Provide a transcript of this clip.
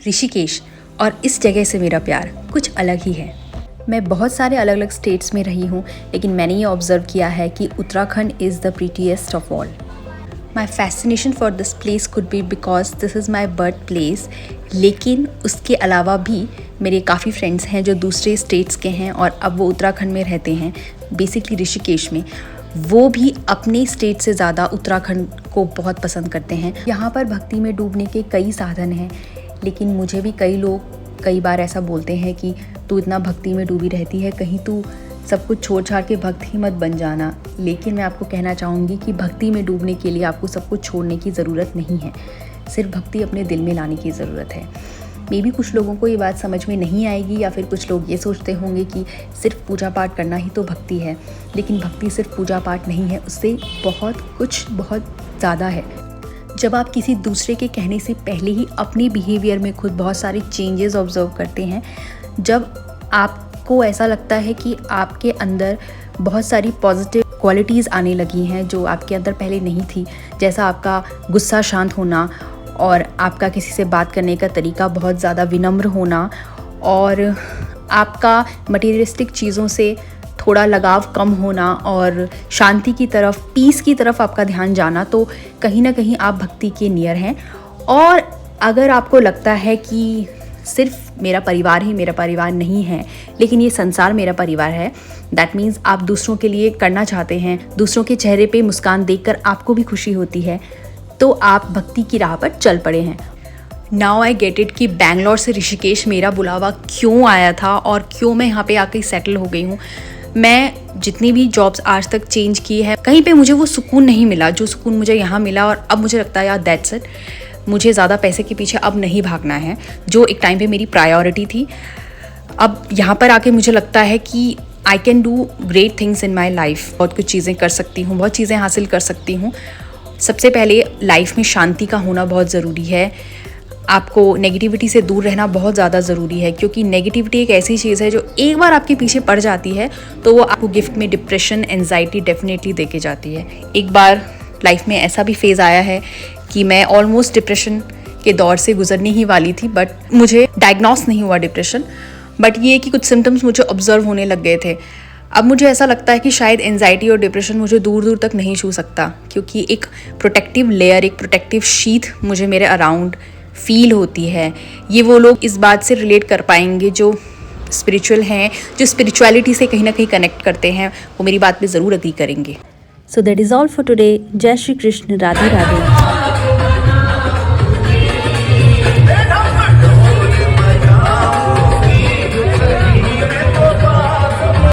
ऋषिकेश और इस जगह से मेरा प्यार कुछ अलग ही है। मैं बहुत सारे अलग अलग स्टेट्स में रही हूँ, लेकिन मैंने ये ऑब्ज़र्व किया है कि Uttarakhand is the prettiest of all. My fascination for this place could be because this is my birth place, लेकिन उसके अलावा भी मेरे काफ़ी फ्रेंड्स हैं जो दूसरे स्टेट्स के हैं और अब वो उत्तराखंड में रहते हैं, बेसिकली ऋषिकेश में। वो भी अपने स्टेट से ज़्यादा उत्तराखंड को बहुत पसंद करते हैं। यहाँ पर भक्ति में डूबने के कई साधन हैं, लेकिन मुझे भी कई लोग कई बार ऐसा बोलते हैं कि तू इतना भक्ति में डूबी रहती है, कहीं तू सब कुछ छोड़ छाड़ के भक्त ही मत बन जाना। लेकिन मैं आपको कहना चाहूँगी कि भक्ति में डूबने के लिए आपको सब कुछ छोड़ने की ज़रूरत नहीं है, सिर्फ भक्ति अपने दिल में लाने की ज़रूरत है। मे बी कुछ लोगों को ये बात समझ में नहीं आएगी, या फिर कुछ लोग ये सोचते होंगे कि सिर्फ पूजा पाठ करना ही तो भक्ति है, लेकिन भक्ति सिर्फ पूजा पाठ नहीं है, उससे बहुत ज़्यादा है। जब आप किसी दूसरे के कहने से पहले ही अपने बिहेवियर में खुद बहुत सारे चेंजेस ऑब्जर्व करते हैं, जब आपको ऐसा लगता है कि आपके अंदर बहुत सारी पॉजिटिव क्वालिटीज़ आने लगी हैं जो आपके अंदर पहले नहीं थी, जैसा आपका गुस्सा शांत होना और आपका किसी से बात करने का तरीका बहुत ज़्यादा विनम्र होना और आपका मटेरियलिस्टिक चीज़ों से थोड़ा लगाव कम होना और शांति की तरफ, पीस की तरफ आपका ध्यान जाना, तो कहीं ना कहीं आप भक्ति के नियर हैं। और अगर आपको लगता है कि सिर्फ मेरा परिवार ही मेरा परिवार नहीं है, लेकिन ये संसार मेरा परिवार है, दैट मीन्स आप दूसरों के लिए करना चाहते हैं, दूसरों के चेहरे पे मुस्कान देखकर आपको भी खुशी होती है, तो आप भक्ति की राह पर चल पड़े हैं। नाउ आई गेट इट कि बैंगलोर से ऋषिकेश मेरा बुलावा क्यों आया था और क्यों मैं यहाँ पे आके सेटल हो गई हूँ। मैं जितनी भी जॉब्स आज तक चेंज की है, कहीं पे मुझे वो सुकून नहीं मिला जो सुकून मुझे यहाँ मिला। और अब मुझे लगता है यार दैट्स इट, मुझे ज़्यादा पैसे के पीछे अब नहीं भागना है, जो एक टाइम पे मेरी प्रायोरिटी थी। अब यहाँ पर आके मुझे लगता है कि I can do great things in my life, बहुत कुछ चीज़ें कर सकती हूँ, बहुत चीज़ें हासिल कर सकती हूँ। सबसे पहले लाइफ में शांति का होना बहुत ज़रूरी है। आपको नेगेटिविटी से दूर रहना बहुत ज़्यादा ज़रूरी है, क्योंकि नेगेटिविटी एक ऐसी चीज़ है जो एक बार आपके पीछे पड़ जाती है तो वो आपको गिफ्ट में डिप्रेशन, एंजाइटी डेफिनेटली दे के जाती है। एक बार लाइफ में ऐसा भी फेज़ आया है कि मैं ऑलमोस्ट डिप्रेशन के दौर से गुजरने ही वाली थी, बट मुझे डायग्नोस नहीं हुआ डिप्रेशन, बट ये कि कुछ सिम्टम्स मुझे ऑब्जर्व होने लग गए थे। अब मुझे ऐसा लगता है कि शायद एंजाइटी और डिप्रेशन मुझे दूर दूर तक नहीं छू सकता, क्योंकि एक प्रोटेक्टिव लेयर, एक प्रोटेक्टिव शीथ मुझे मेरे अराउंड फील होती है। ये वो लोग इस बात से रिलेट कर पाएंगे जो स्पिरिचुअल हैं, जो स्पिरिचुअलिटी से कहीं ना कहीं कनेक्ट करते हैं, वो मेरी बात पे ज़रूर एग्री करेंगे। So that is all for today. जय श्री कृष्ण, राधे राधे।